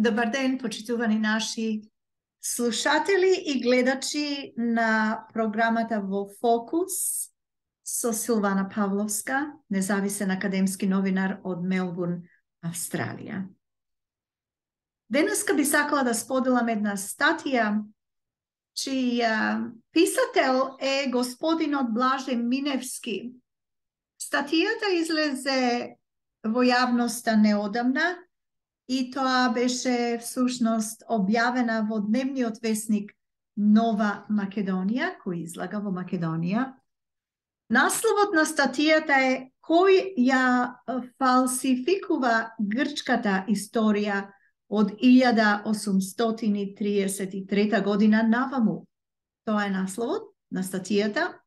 Dobar ден, почитувани наши слушатели и гледачи на програмата во Фокус со Силвана Павловска, независен академски новинар од Мелбурн, Австралија. Денеска би сакала да споделам една статија, чија писател е господинот Блаже Миневски. Статијата излезе во јавноста неодамна, и тоа беше всушност објавена во дневниот весник Нова Македонија, кој излага во Македонија. Насловот на статијата е кој ја фалсификува грчката историја од 1833 година наваму. Тоа е насловот на статијата.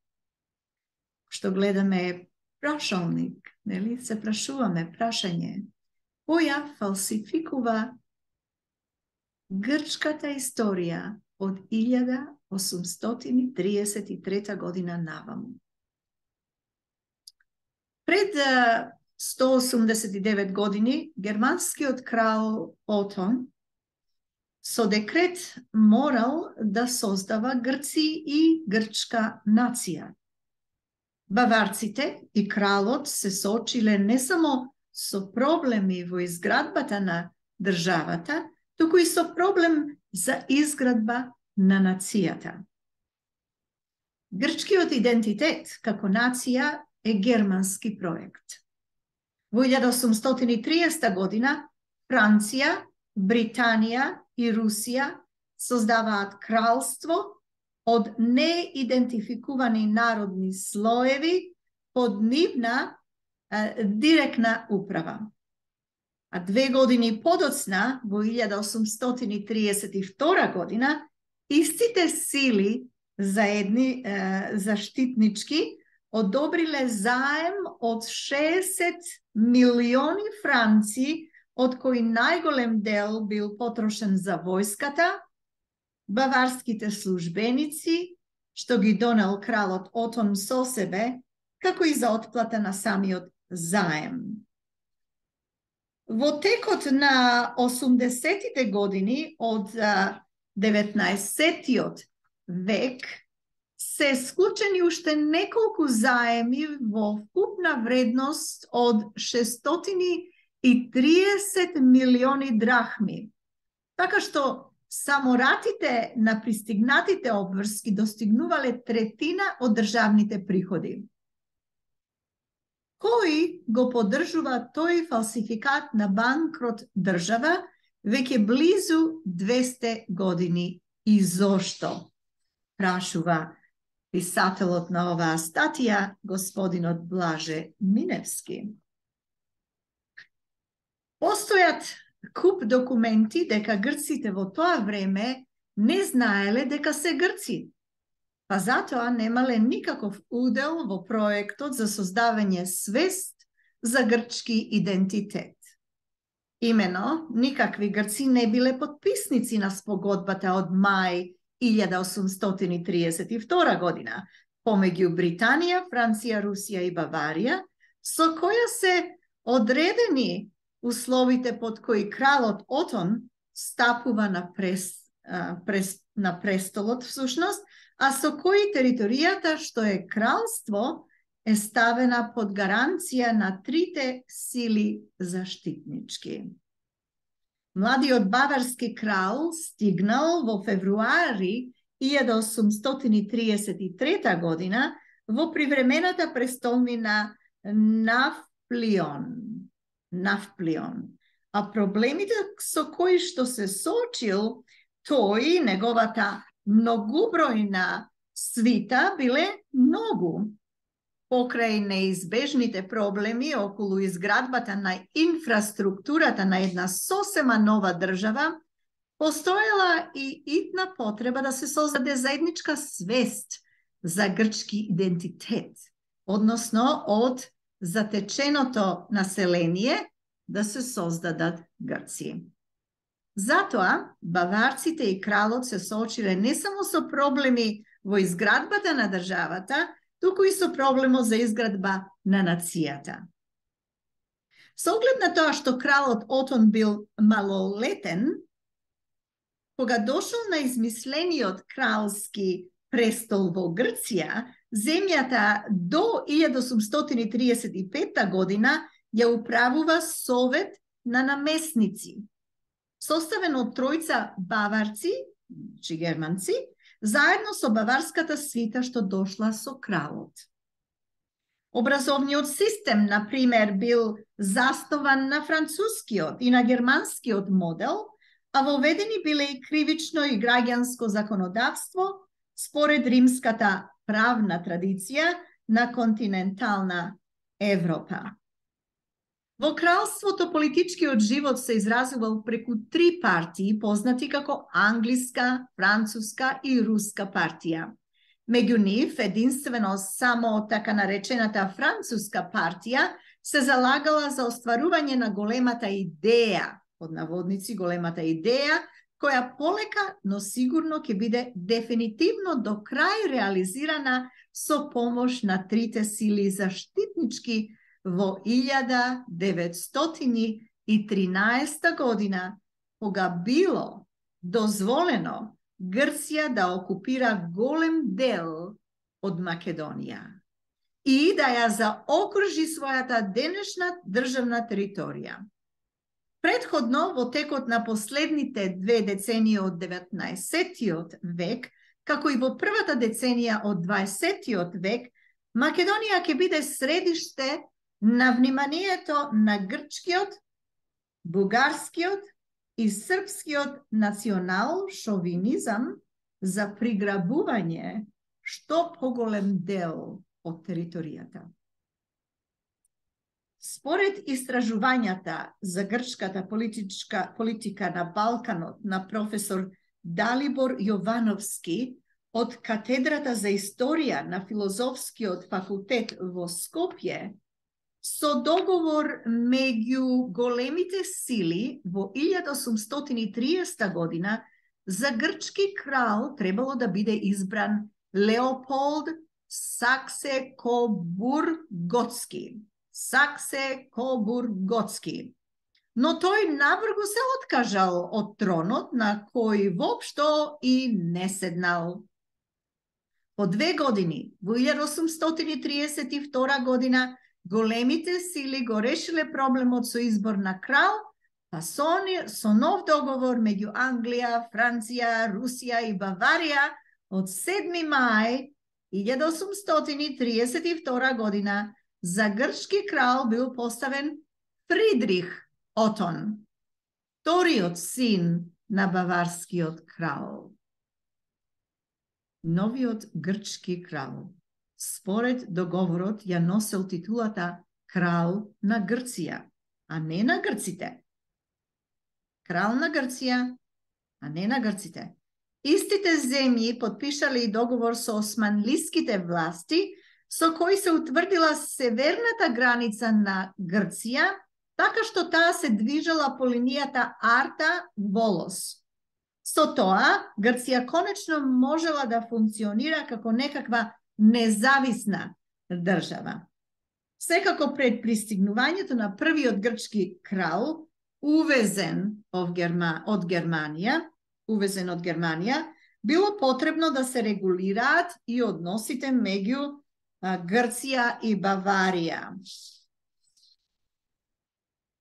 Што гледаме прашалник, нели? Се прашуваме, прашање. Која фалсификува грчката историја од 1833 година наваму. Пред 189 години германскиот крал Отон со декрет морал да создава Грци и грчка нација. Баварците и кралот се соочиле не само со проблеми во изградбата на државата, туку и со проблем за изградба на нацијата. Грчкиот идентитет како нација е германски проект. Во 1830 година Франција, Британија и Русија создаваат кралство од неидентификувани народни слоеви под нивна директна управа. А 2 години подоцна, во 1832 година, истите сили заштитнички одобриле заем од 60 милиони франци, од кои најголем дел бил потрошен за војската, баварските службеници, што ги донел кралот Отон со себе, како и за отплата на самиот заем. Во текот на 80-тите години од 19-тиот век се склучени уште неколку заеми во вкупна вредност од 630 милиони драхми. Така што само ратите на пристигнатите обврски достигнувале третина од државните приходи. Кој го поддржува тој фалсификат на банкрот држава веќе близу 200 години и зошто? Прашува писателот на оваа статија, господинот Блаже Миневски. Постојат куп документи дека грците во тоа време не знаеле дека се грци, па затоа немале никаков удел во проектот за создавање свест за грчки идентитет. Имено, никакви грци не биле подписници на спогодбата од мај 1832 година помеѓу Британија, Франција, Русија и Баварија, со која се одредени условите под кои кралот Отон стапува на престолот всушност, а со кои територијата што е кралство е ставена под гаранција на трите сили заштитнички. Младиот баварски крал стигнал во февруари 1833 година во привремената престолнина Навплион. А проблемите со кои што се соочил тој, неговата многубројна свита биле многу. Покрај неизбежните проблеми околу изградбата на инфраструктурата на една сосема нова држава, постоела и итна потреба да се создаде заедничка свест за грчки идентитет, односно од затеченото население да се создадат грци. Затоа, баварците и кралот се соочиле не само со проблеми во изградбата на државата, туку и со проблемот за изградба на нацијата. С оглед на тоа што кралот Отон бил малолетен, кога дошол на измислениот кралски престол во Грција, земјата до 1835 година ја управува Совет на наместници, составен од тројца баварци, чи германци, заедно со баварската свита што дошла со кралот. Образовниот систем, например, бил заснован на францускиот и на германскиот модел, а воведени биле и кривично и граѓанско законодавство според римската правна традиција на континентална Европа. Во кралството политичкиот живот се изразувал преку 3 партии, познати како англиска, француска и руска партија. Меѓу нив, единствено само така наречената француска партија се залагала за остварување на големата идеја, под наводници големата идеја, која полека, но сигурно ќе биде дефинитивно до крај реализирана со помош на трите сили заштитнички во 1913 година, кога било дозволено Грција да окупира голем дел од Македонија и да ја заокружи својата денешна државна територија. Предходно, во текот на последните 2 децении од 19 век, како и во првата деценија од 20 век, Македонија ќе биде средиште на вниманието на грчкиот, бугарскиот и српскиот национал-шовинизам за приграбување што поголем дел од територијата. Според истражувањата за грчката политика на Балканот на професор Далибор Јовановски од катедрата за историја на Филозофскиот факултет во Скопје, со договор меѓу големите сили во 1830 година за грчки крал требало да биде избран Леополд Саксе-Кобурготски. Но тој навргу се откажал од тронот, на кој воопшто и не седнал. По 2 години, во 1832 година, големите сили го решиле проблемот со избор на крал, па со нов договор меѓу Англија, Франција, Русија и Баварија од 7 мај 1832 година за грчки крал бил поставен Фридрих Отон, вториот син на баварскиот крал. Новиот грчки крал, според договорот, ја носел титулата крал на Грција, а не на грците. Крал на Грција, а не на грците. Истите земји подпишале и договор со османлиските власти, со кој се утврдила северната граница на Грција, така што таа се движела по линијата Арта-Волос. Со тоа, Грција конечно можела да функционира како некаква независна држава. Секако пред пристигнувањето на првиот грчки крал, увезен од Германија, било потребно да се регулираат и односите меѓу Грција и Баварија.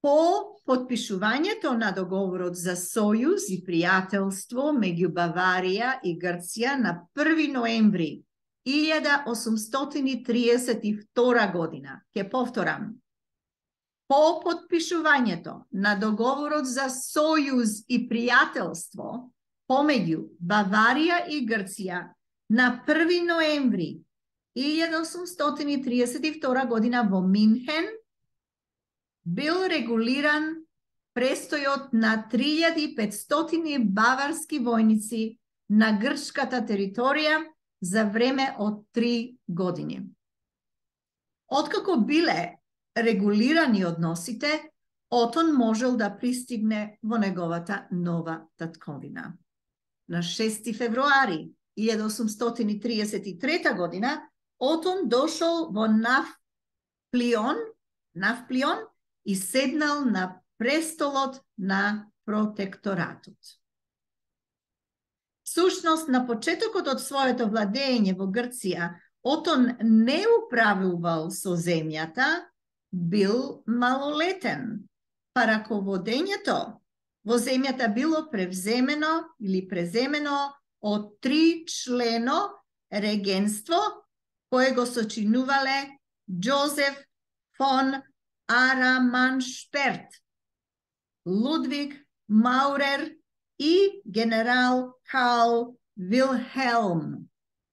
По подпишувањето на договорот за сојуз и пријателство меѓу Баварија и Грција на 1 ноември 1832 година, ќе повторам, по подпишувањето на договорот за сојуз и пријателство помеѓу Баварија и Грција на 1 ноември 1832 година во Минхен бил регулиран престојот на 3500 баварски војници на грчката територија за време од 3 години. Откако биле регулирани односите, Отон можел да пристигне во неговата нова татковина. На 6 февруари 1833 година Отон дошол во Навплион и седнал на престолот на протекторатот. Всушност, на почетокот од своето владење во Грција, Отон не управувал со земјата, бил малолетен. Па раководењето во земјата било превземено или преземено од 3 члено регенство кое го сочинувале Джозеф фон Араманшперт, Лудвиг Маурер и генерал Карл Вилхелм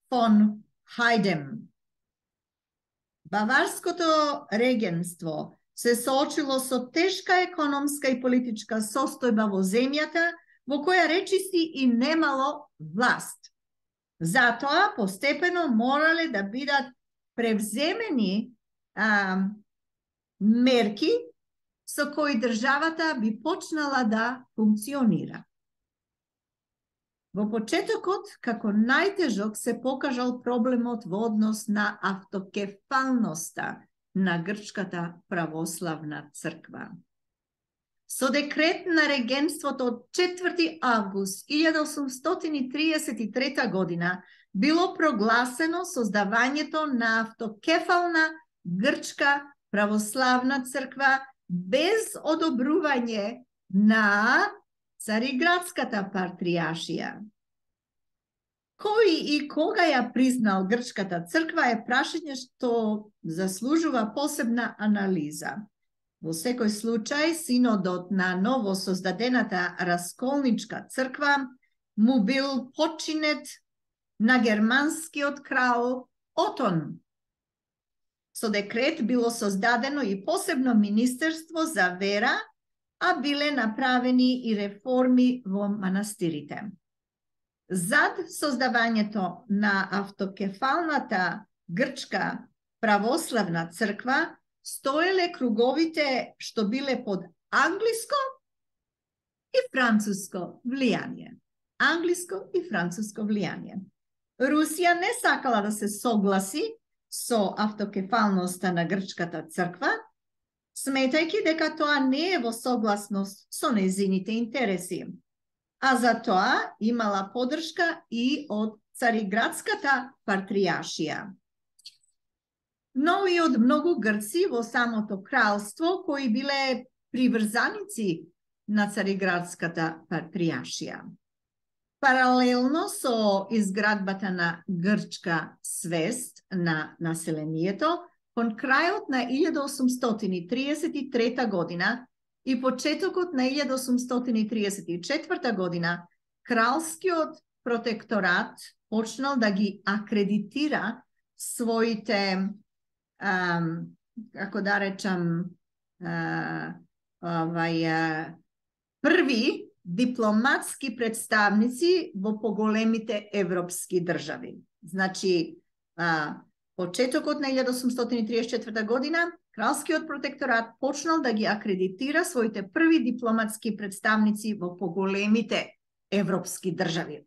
фон Хајдем. Баварското регенство се соочило со тешка економска и политичка состојба во земјата, во која речиси и немало власт. Затоа, постепено морале да бидат превземени мерки со кои државата би почнала да функционира. Во почетокот, како најтежок се покажал проблемот во однос на автокефалноста на Грчката православна црква. Со декрет на регенството од 4 август 1833 година било прогласено создавањето на автокефална Грчка православна црква без одобрување на Цариградската патријаршија. Кој и кога ја признал Грчката црква е прашање што заслужува посебна анализа. Во секој случај, синодот на ново создадената расколничка црква му бил починет на германскиот крал Отон. Со декрет било создадено и посебно министерство за вера, а биле направени и реформи во манастирите. Зад создавањето на автокефалната Грчка православна црква стоеле круговите што биле под англиско и француско влијание. Англиско и француско влијание. Русија не сакала да се согласи со автокефалноста на Грчката црква, сметајќи дека тоа не е во согласност со нејзините интереси, а за тоа имала поддршка и од Цариградската патријаршија. Но и од многу грци во самото кралство кои биле приврзаници на Цариградската патријаршија. Паралелно со изградбата на грчка свест на населението, кон крајот на 1833 година и почетокот на 1834 година, кралскиот протекторат почнал да ги акредитира своите, како да речам, први дипломатски представници во поголемите европски држави. Значи, почетокот на 1834 година, кралскиот протекторат почнал да ги акредитира своите први дипломатски представници во поголемите европски држави.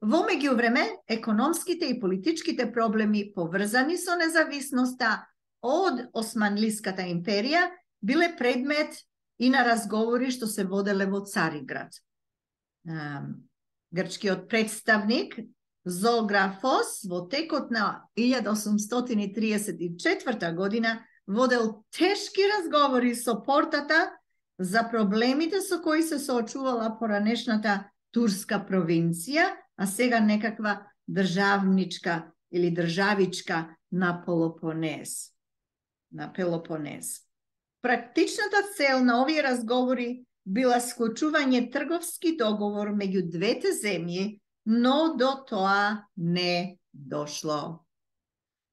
Во меѓувреме, економските и политичките проблеми поврзани со независноста од Османлиската империја биле предмет и на разговори што се воделе во Цариград. Грчкиот представник Зографос во текот на 1834 година водел тешки разговори со портата за проблемите со кои се соочувала поранешната турска провинција, а сега некаква државничка или државичка на Пелопонез. Практичната цел на овие разговори била склучување трговски договор меѓу двете земји, но до тоа не дошло.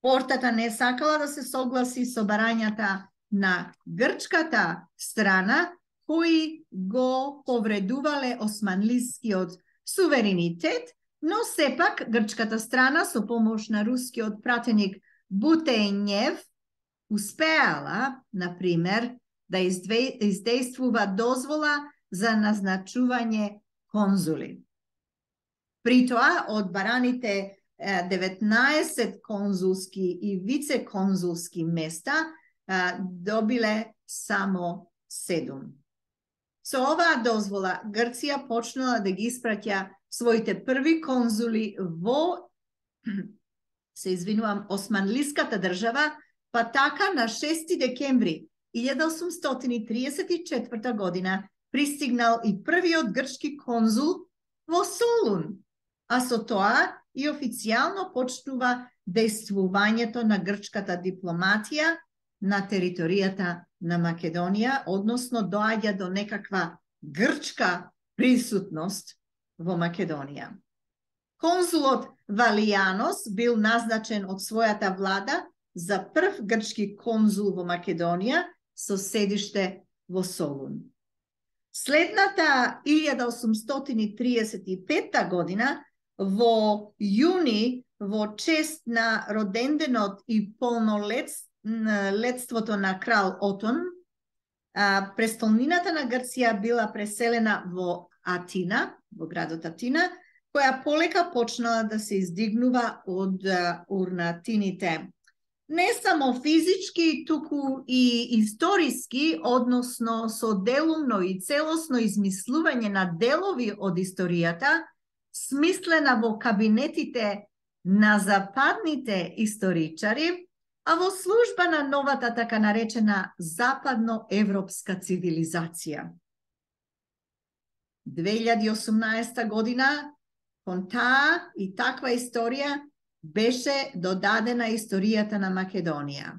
Портата не сакала да се согласи со барањата на грчката страна, кои го повредувале османлискиот суверенитет, но сепак грчката страна со помош на рускиот пратеник Бутењев успеала, например, да издействува дозвола за назначување конзули. При тоа, од бараните 19 конзулски и вице-конзулски места добиле само 7. Со оваа дозвола Грција почнала да ги испраќа своите први конзули во Османлиската држава, па така на 6 декември 1834 година пристигнал и првиот грчки конзул во Солун, а со тоа и официјално почнува дејствувањето на грчката дипломатија на територијата на Македонија, односно доаѓа до некаква грчка присутност во Македонија. Конзулот Валијанос бил назначен од својата влада за прв грчки конзул во Македонија со седиште во Солун. Следната 1835 година, во јуни, во чест на роденденот и полнолетството на крал Отон, престолнината на Грција била преселена во Атина, во градот Атина, која полека почнала да се издигнува од урнатините. Не само физички, туку и историски, односно со делумно и целосно измислување на делови од историјата, смислена во кабинетите на западните историчари, а во служба на новата така наречена западноевропска цивилизација. 2018 година кон таа и таква историја беше додадена историјата на Македонија,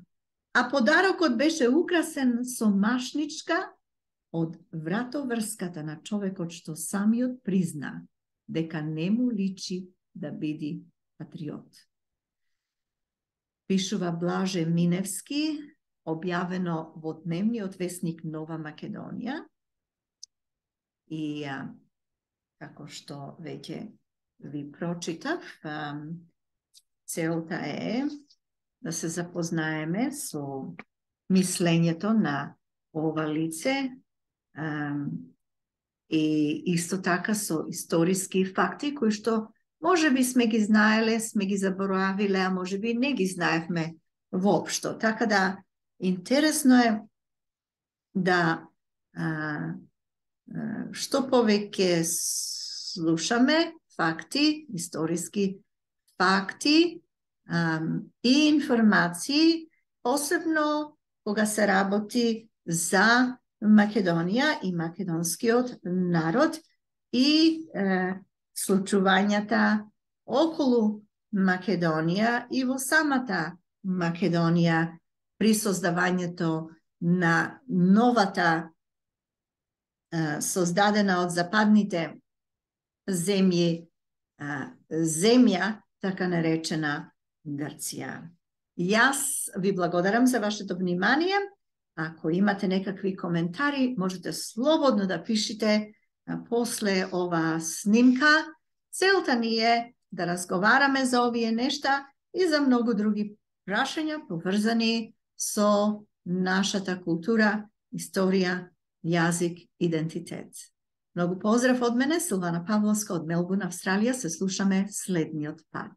а подарокот беше украсен со машничка од вратоврската на човекот што самиот призна дека не му личи да биде патриот. Пишува Блаже Миневски, објавено во дневниот весник Нова Македонија. И како што веќе ви прочитав, целта е да се запознаеме со мислењето на ова лице и исто така со историски факти кои што може би сме ги знаеле, сме ги заборавиле, а може би не ги знаевме воопшто. Така да интересно е да што повеќе слушаме факти, историски факти и информации, посебно кога се работи за Македонија и македонскиот народ и случувањата околу Македонија и во самата Македонија при создавањето на новата создадена од западните земји земја, така наречена Грција. Јас ви благодарам за вашето внимание. Ако имате некакви коментари, можете слободно да пишете после ова снимка. Целта ни е да разговараме за овие нешта и за многу други прашања поврзани со нашата култура, историја, јазик, идентитет. Многу поздрав од мене, Силвана Павловска од Мелбурн, Австралија. Се слушаме следниот пат.